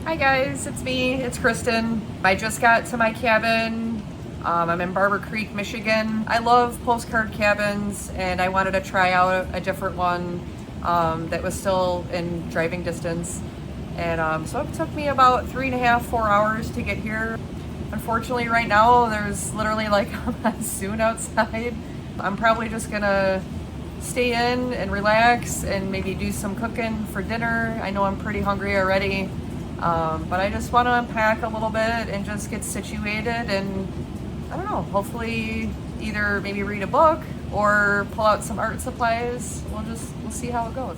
Hi guys, it's me, it's Kristen. I just got to my cabin. I'm in Barber Creek, Michigan. I love Postcard Cabins and I wanted to try out a different one that was still in driving distance. And so it took me about 3.5, 4 hours to get here. Unfortunately right now there's literally like a monsoon outside. I'm probably just gonna stay in and relax and maybe do some cooking for dinner. I know I'm pretty hungry already. But I just want to unpack a little bit and just get situated and I don't know, hopefully either maybe read a book or pull out some art supplies. We'll see how it goes.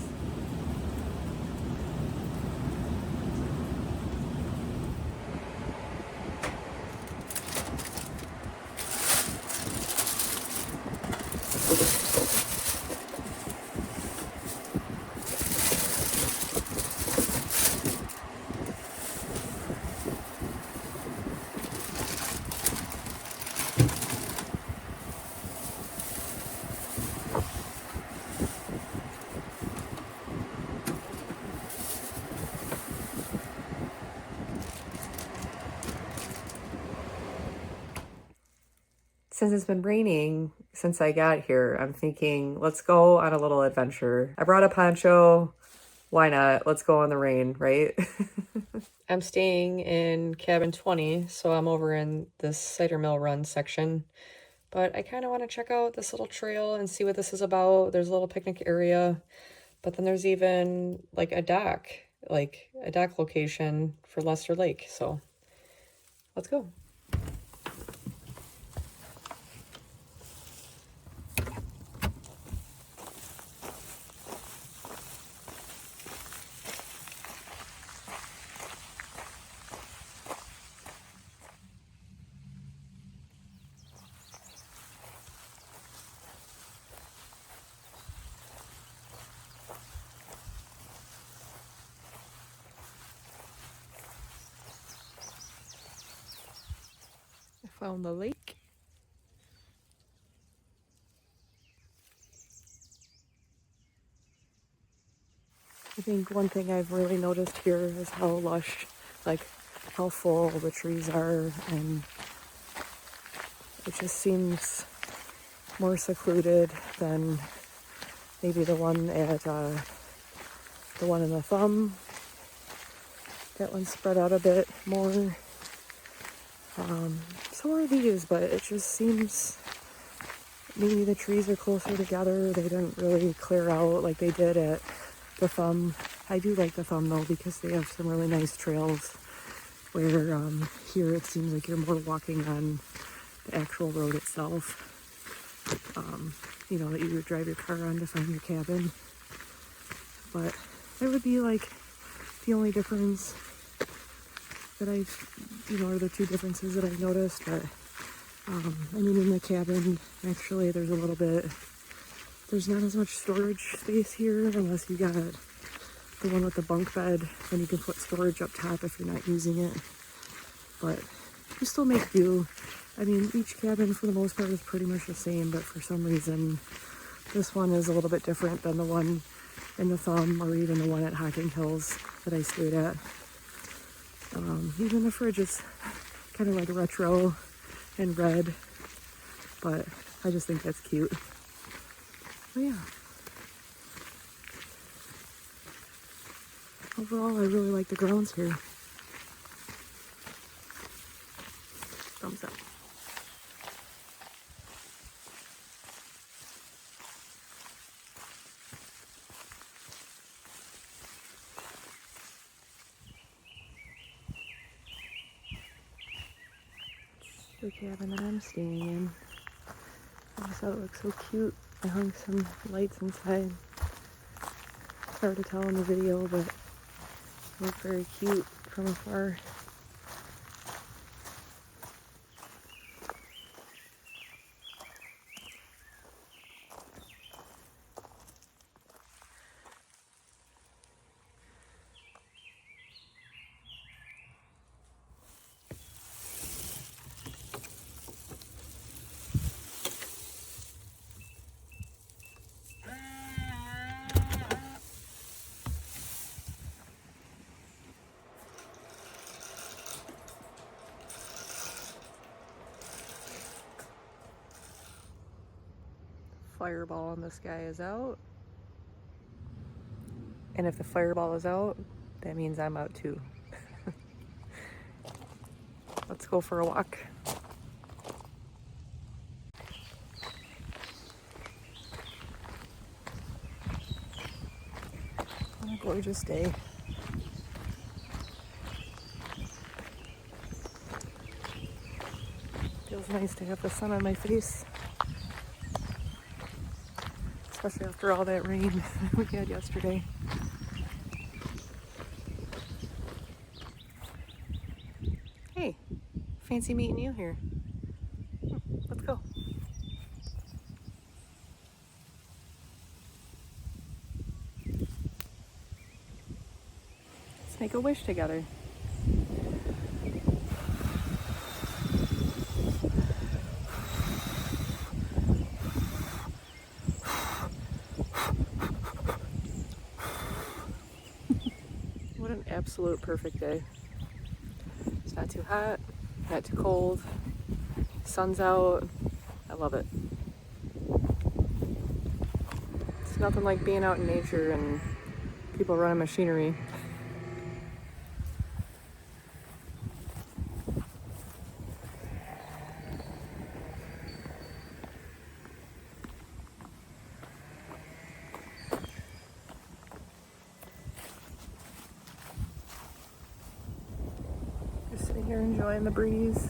Since it's been raining since I got here, I'm thinking, let's go on a little adventure. I brought a poncho. Why not? Let's go in the rain, right? I'm staying in cabin 20, so I'm over in this cider mill run section. But I kind of want to check out this little trail and see what this is about. There's a little picnic area, but then there's even like a dock location for Lester Lake. So let's go. I found the lake. I think one thing I've really noticed here is how lush, like how full the trees are, and it just seems more secluded than maybe the one in the thumb. That one's spread out a bit more. So are these, but it just seems maybe the trees are closer together. They didn't really clear out like they did at the thumb. I do like the thumb though because they have some really nice trails where here it seems like you're more walking on the actual road itself. That you would drive your car on to find your cabin. But that would be like the only difference that or the two differences that I've noticed. But in the cabin, actually, there's not as much storage space here unless you got the one with the bunk bed, and you can put storage up top if you're not using it. But you still make do. Each cabin for the most part is pretty much the same, but for some reason, this one is a little bit different than the one in the thumb or even the one at Hocking Hills that I stayed at. Even the fridge is kind of like retro and red, but I just think that's cute. But yeah. Overall, I really like the grounds here. Thumbs up. The cabin that I'm staying in. I just thought it looked so cute. I hung some lights inside. It's hard to tell in the video, but it looked very cute from afar. fireball in the sky is out. And if the fireball is out, that means I'm out too. Let's go for a walk. What a gorgeous day. Feels nice to have the sun on my face. Especially after all that rain we had yesterday. Hey, fancy meeting you here. Let's go. Let's make a wish together. What an absolute perfect day. It's not too hot, not too cold. Sun's out. I love it. It's nothing like being out in nature and people running machinery. Just sitting here enjoying the breeze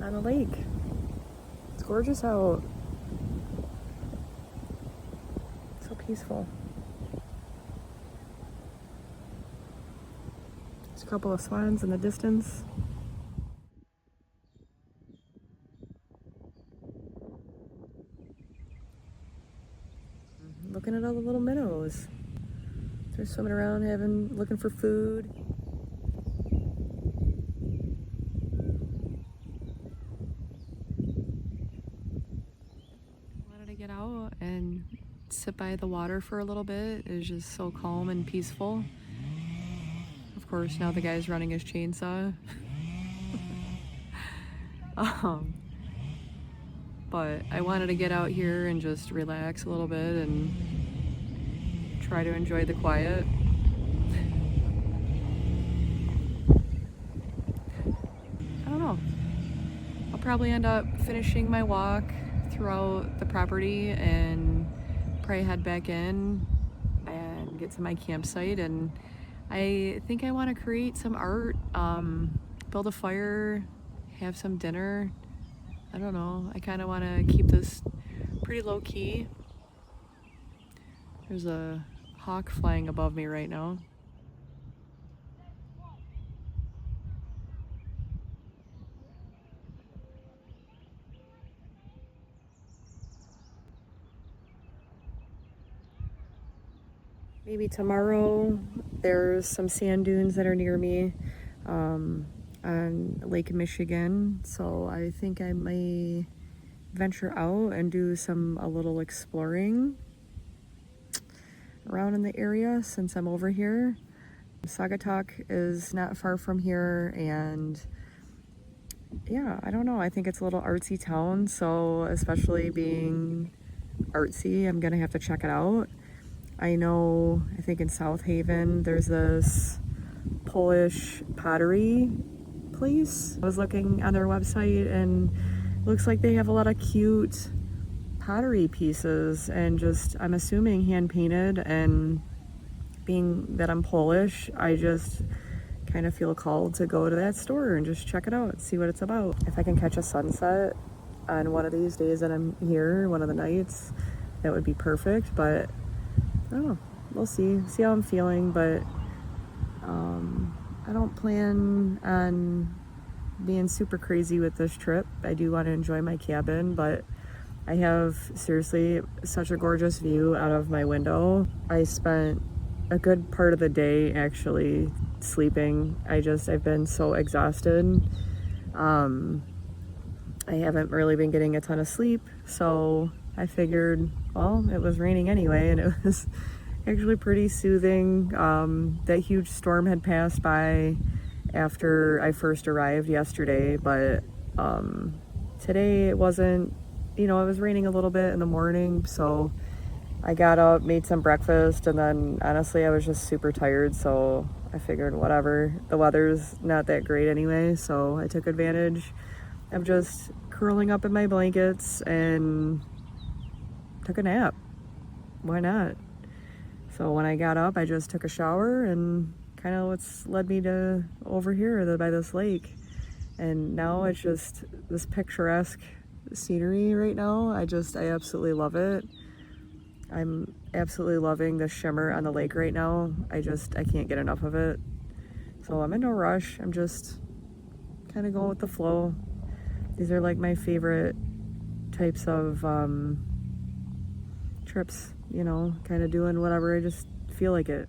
on the lake. It's gorgeous out. So peaceful. There's a couple of swans in the distance. Looking at all the little minnows. They're swimming around looking for food. Wanted to get out and sit by the water for a little bit. It was just so calm and peaceful. Of course, now the guy's running his chainsaw. But I wanted to get out here and just relax a little bit and try to enjoy the quiet. I don't know. I'll probably end up finishing my walk throughout the property and probably head back in and get to my campsite. And I think I want to create some art, build a fire, have some dinner. I don't know. I kind of want to keep this pretty low key. There's a hawk flying above me right now. Maybe tomorrow there's some sand dunes that are near me on Lake Michigan, so I think I may venture out and do a little exploring around in the area since I'm over here. Saugatuck is not far from here, and yeah, I don't know, I think it's a little artsy town, so especially being artsy, I'm gonna have to check it out. I think in South Haven there's this Polish pottery place. I was looking on their website and it looks like they have a lot of cute pottery pieces and I'm assuming hand painted, and being that I'm Polish, I just kind of feel called to go to that store and just check it out, see what it's about. If I can catch a sunset on one of these days that I'm here, one of the nights, that would be perfect, but I don't know, we'll see how I'm feeling, but I don't plan on being super crazy with this trip. I do want to enjoy my cabin, but I have seriously such a gorgeous view out of my window. I spent a good part of the day actually sleeping. I've been so exhausted. I haven't really been getting a ton of sleep, so I figured, well, it was raining anyway, and it was actually pretty soothing. That huge storm had passed by after I first arrived yesterday, but today it wasn't you know, it was raining a little bit in the morning, so I got up, made some breakfast, and then honestly I was just super tired, so I figured whatever. The weather's not that great anyway, so I took advantage of just curling up in my blankets and took a nap. Why not? So when I got up, I just took a shower, and kind of what's led me to over here by this lake. And now it's just this picturesque scenery right now. I absolutely love it. I'm absolutely loving the shimmer on the lake right now. I can't get enough of it. So I'm in no rush. I'm just kind of going with the flow. These are like my favorite types of trips, you know, kind of doing whatever I just feel like it.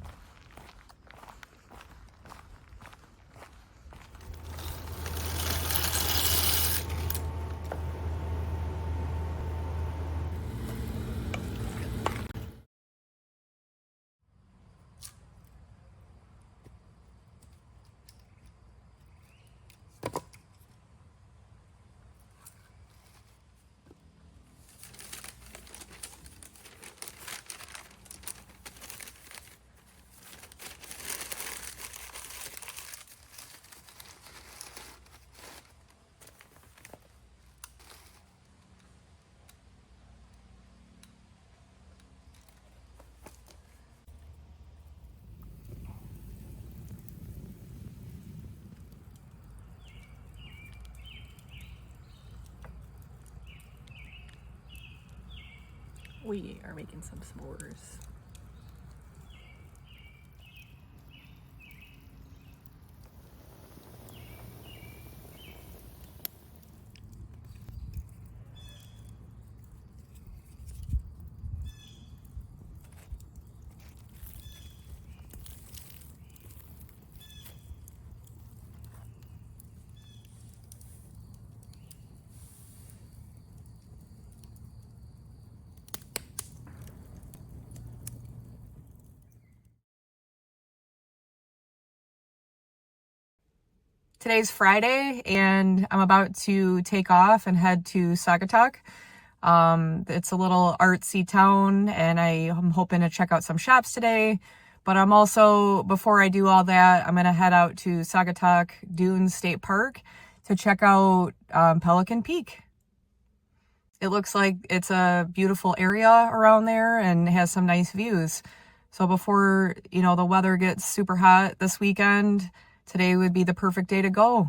We are making some s'mores. Today's Friday, and I'm about to take off and head to Saugatuck. It's a little artsy town, and I'm hoping to check out some shops today. But I'm also, before I do all that, I'm going to head out to Saugatuck Dunes State Park to check out Pelican Peak. It looks like it's a beautiful area around there and has some nice views. So before, you know, the weather gets super hot this weekend, today would be the perfect day to go.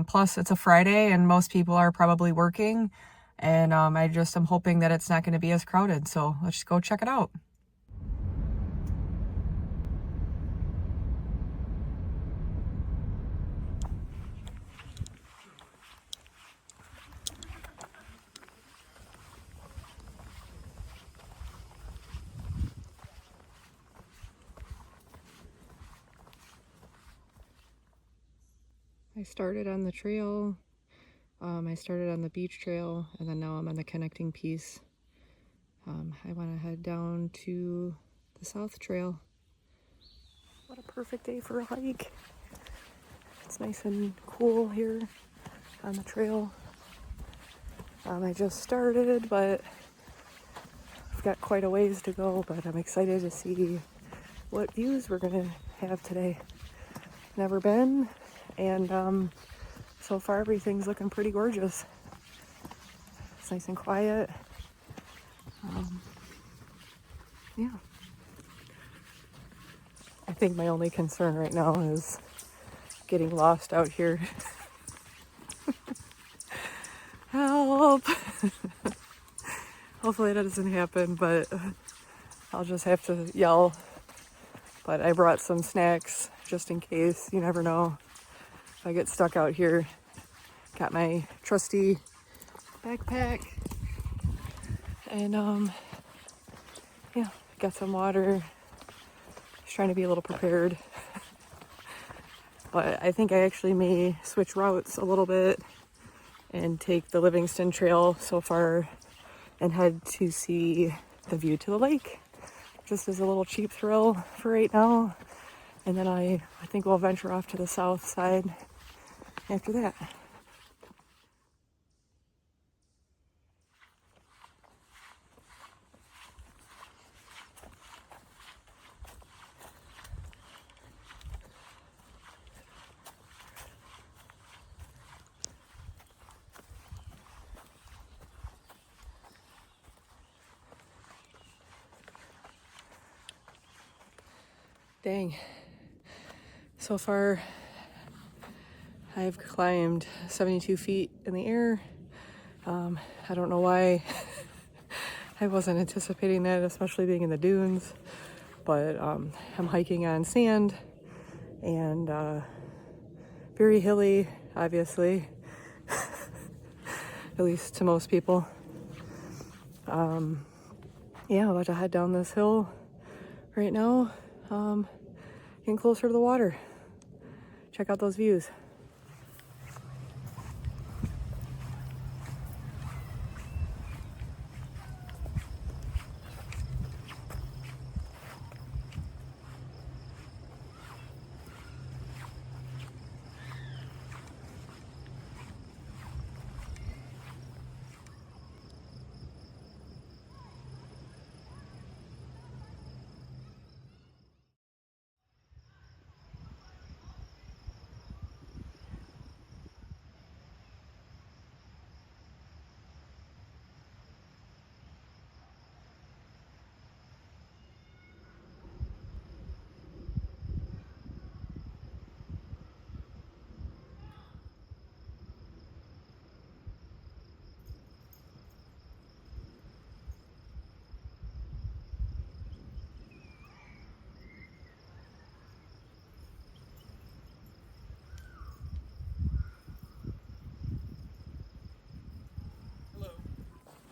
Plus, it's a Friday and most people are probably working. And I'm hoping that it's not going to be as crowded. So let's just go check it out. I started on the trail. I started on the beach trail, and then now I'm on the connecting piece. I want to head down to the south trail. What a perfect day for a hike. It's nice and cool here on the trail. I just started, but I've got quite a ways to go, but I'm excited to see what views we're gonna have today. Never been, and so far everything's looking pretty gorgeous. It's nice and quiet. Yeah. I think my only concern right now is getting lost out here. Help! Hopefully that doesn't happen, but I'll just have to yell. But I brought some snacks just in case. You never know if I get stuck out here. Got my trusty backpack, and yeah, got some water. Just trying to be a little prepared. But I think I actually may switch routes a little bit and take the Livingston Trail so far and head to see the view to the lake, just as a little cheap thrill for right now. And then I think we'll venture off to the south side after that. Dang. So far, I've climbed 72 feet in the air. I don't know why I wasn't anticipating that, especially being in the dunes, but I'm hiking on sand and very hilly, obviously, at least to most people. Yeah, I'm about to head down this hill right now, getting closer to the water. Check out those views.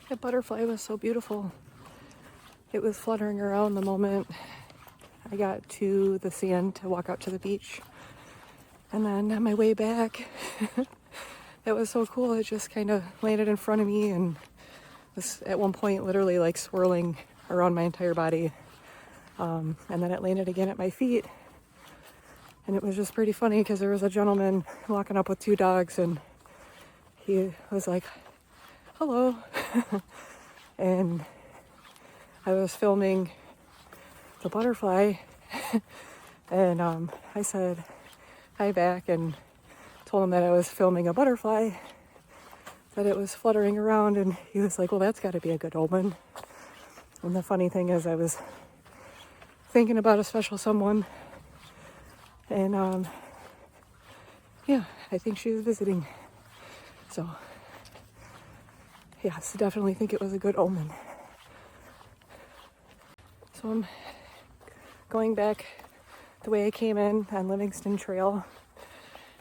The butterfly was so beautiful. It was fluttering around the moment I got to the sand to walk out to the beach. And then on my way back, that was so cool. It just kind of landed in front of me and was at one point literally like swirling around my entire body. And then it landed again at my feet. And it was just pretty funny because there was a gentleman walking up with 2 dogs and he was like, hello. And I was filming the butterfly and I said hi back and told him that I was filming a butterfly, that it was fluttering around, and he was like, well, that's got to be a good omen. And the funny thing is I was thinking about a special someone, and yeah, I think she was visiting. So yes, definitely think it was a good omen. So I'm going back the way I came in on Livingston Trail,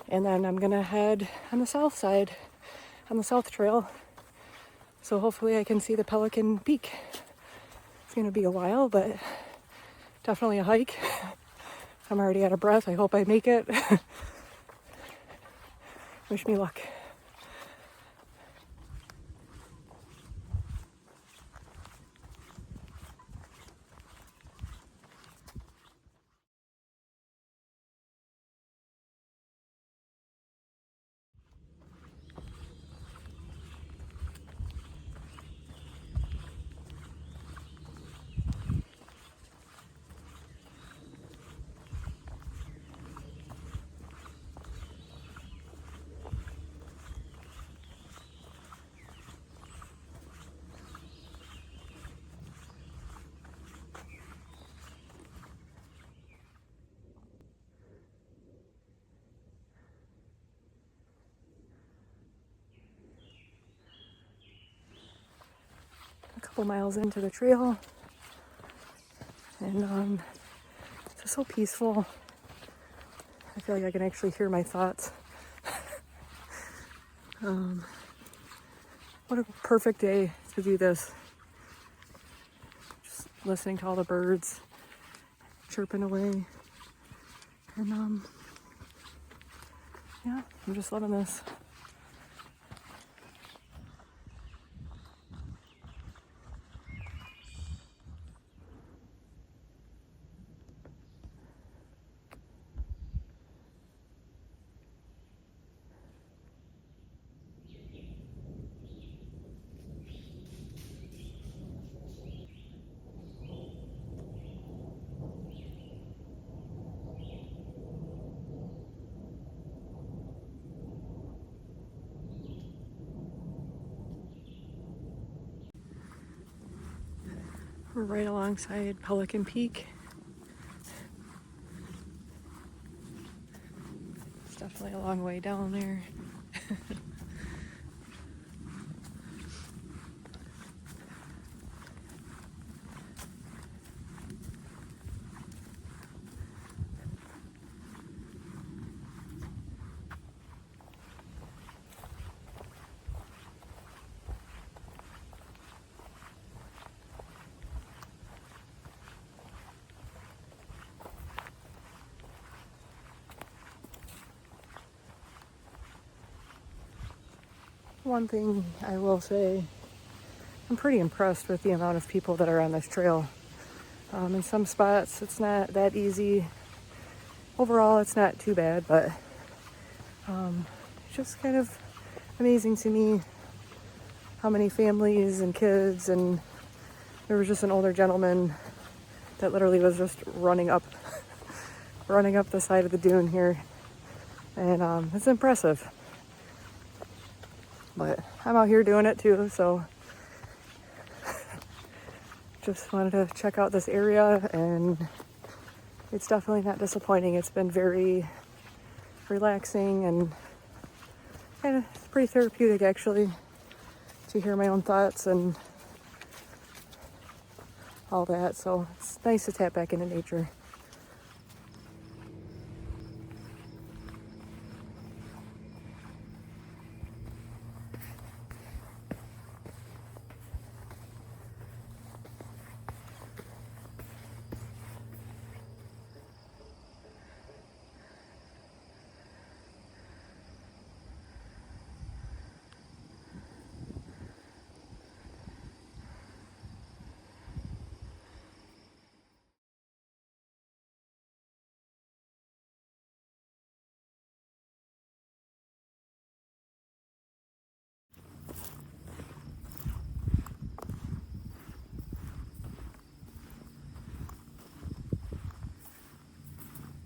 and then I'm gonna head on the south side on the south trail, so hopefully I can see the Pelican Peak. It's gonna be a while, but definitely a hike. I'm already out of breath. I hope I make it. Wish me luck. A couple miles into the trail, and it's just so peaceful. I feel like I can actually hear my thoughts. What a perfect day to do this. Just listening to all the birds chirping away, and yeah, I'm just loving this. We're right alongside Pelican Peak. Definitely a long way down there. One thing I will say, I'm pretty impressed with the amount of people that are on this trail. In some spots, it's not that easy. Overall, it's not too bad, but it's just kind of amazing to me how many families and kids, and there was just an older gentleman that literally was just running up the side of the dune here, and it's impressive. But I'm out here doing it too, so just wanted to check out this area, and it's definitely not disappointing. It's been very relaxing and kind of pretty therapeutic, actually, to hear my own thoughts and all that. So it's nice to tap back into nature.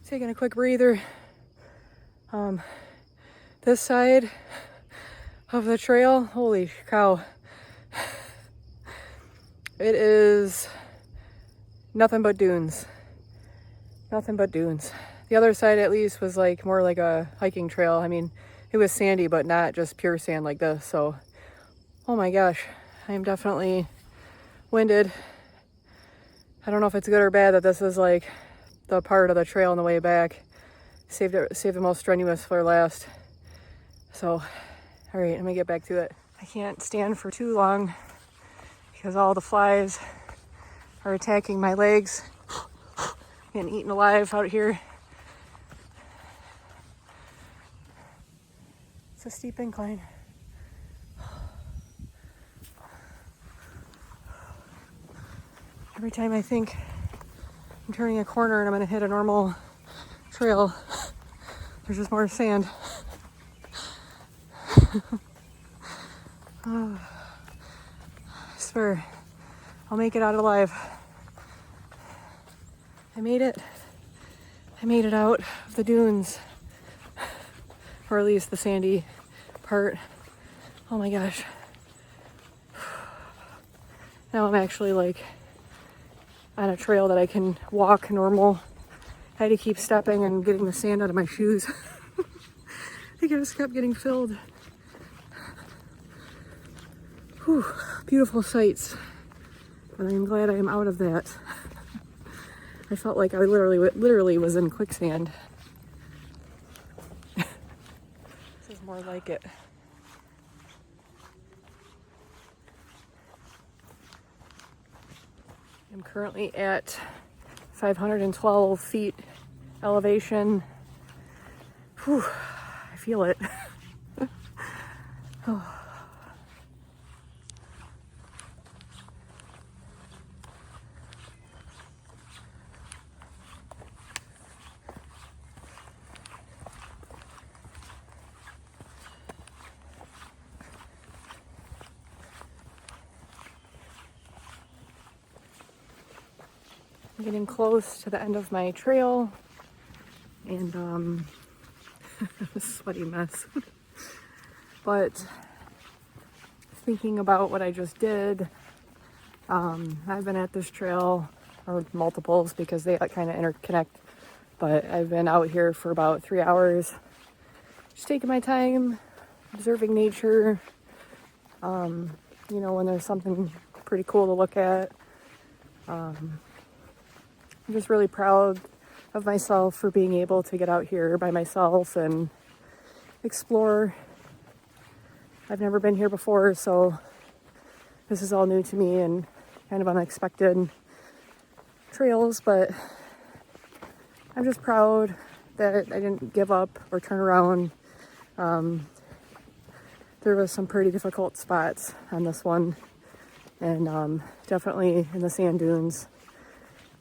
Taking a quick breather. This side of the trail, holy cow. It is nothing but dunes. Nothing but dunes. The other side at least was like more like a hiking trail. I mean, it was sandy, but not just pure sand like this. So, oh my gosh, I am definitely winded. I don't know if it's good or bad that this is like the part of the trail on the way back. Saved the most strenuous for last. So, all right, let me get back to it. I can't stand for too long because all the flies are attacking my legs. Getting eaten alive out here. It's a steep incline. Every time I think I'm turning a corner and I'm gonna hit a normal trail, there's just more sand. Oh, I swear, I'll make it out alive. I made it. I made it out of the dunes, or at least the sandy part. Oh my gosh. Now I'm actually like on a trail that I can walk normal. I had to keep stepping and getting the sand out of my shoes. I just kept getting filled. Whew, beautiful sights. But I'm glad I am out of that. I felt like I literally was in quicksand. This is more like it. I'm currently at 512 feet elevation. Whew, I feel it. Oh. I'm getting close to the end of my trail, and a sweaty mess. But thinking about what I just did, I've been at this trail, or multiples because they kind of interconnect, but I've been out here for about 3 hours, just taking my time, observing nature. When there's something pretty cool to look at. I'm just really proud of myself for being able to get out here by myself and explore. I've never been here before, so this is all new to me and kind of unexpected trails, but I'm just proud that I didn't give up or turn around. There was some pretty difficult spots on this one, and definitely in the sand dunes.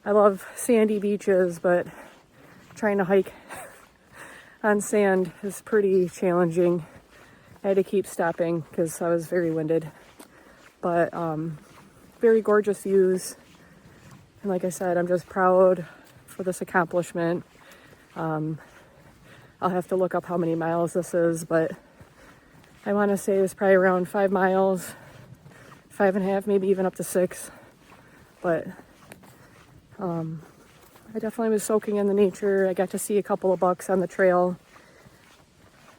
I love sandy beaches, but trying to hike on sand is pretty challenging. I had to keep stopping because I was very winded, but very gorgeous views. And like I said, I'm just proud for this accomplishment. I'll have to look up how many miles this is, but I want to say it's probably around 5 miles, 5.5, maybe even up to 6. But I definitely was soaking in the nature. I got to see a couple of bucks on the trail.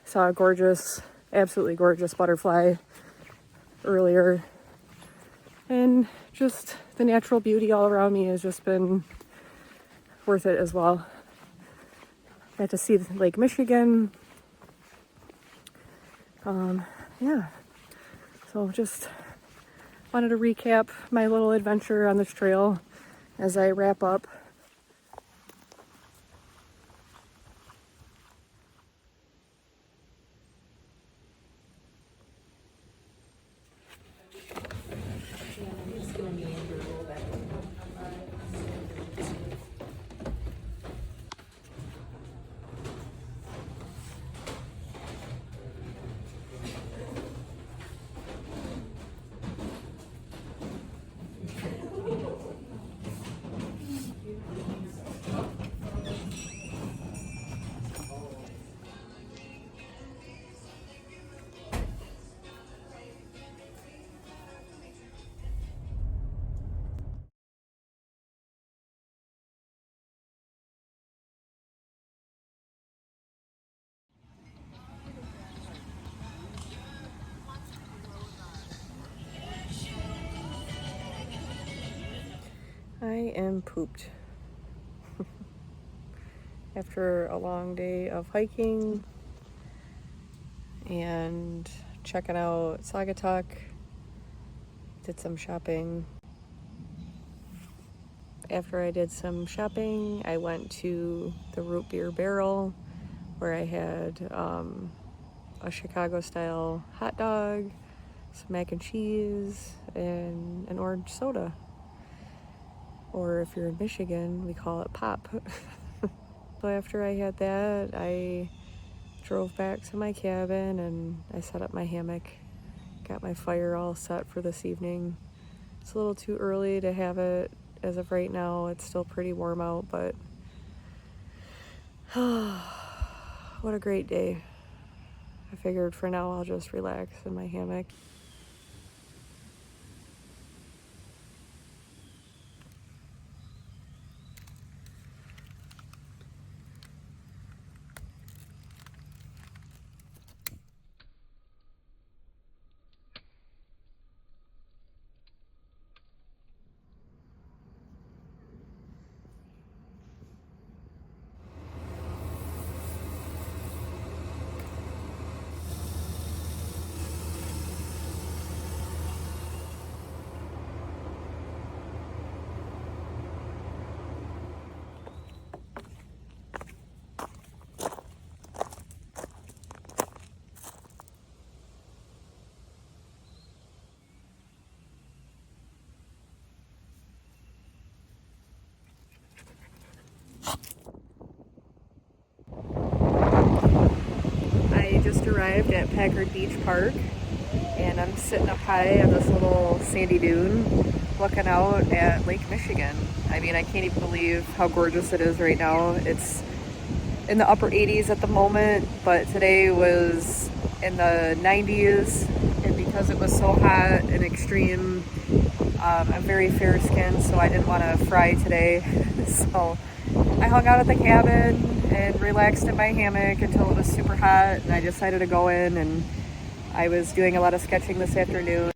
Saw a gorgeous, absolutely gorgeous butterfly earlier. And just the natural beauty all around me has just been worth it as well. Got to see Lake Michigan. So just wanted to recap my little adventure on this trail as I wrap up. I am pooped. After a long day of hiking and checking out Saugatuck, did some shopping. After I did some shopping, I went to the Root Beer Barrel where I had a Chicago style hot dog, some mac and cheese, and an orange soda. Or if you're in Michigan, we call it pop. So after I had that, I drove back to my cabin and I set up my hammock. Got my fire all set for this evening. It's a little too early to have it as of right now. It's still pretty warm out, but what a great day. I figured for now I'll just relax in my hammock. Just arrived at Packard Beach Park and I'm sitting up high on this little sandy dune looking out at Lake Michigan. I mean, I can't even believe how gorgeous it is right now. It's in the upper 80s at the moment, but today was in the 90s, and because it was so hot and extreme, I'm very fair skinned, so I didn't want to fry today. So I hung out at the cabin and relaxed in my hammock until it was super hot, and I decided to go in, and I was doing a lot of sketching this afternoon.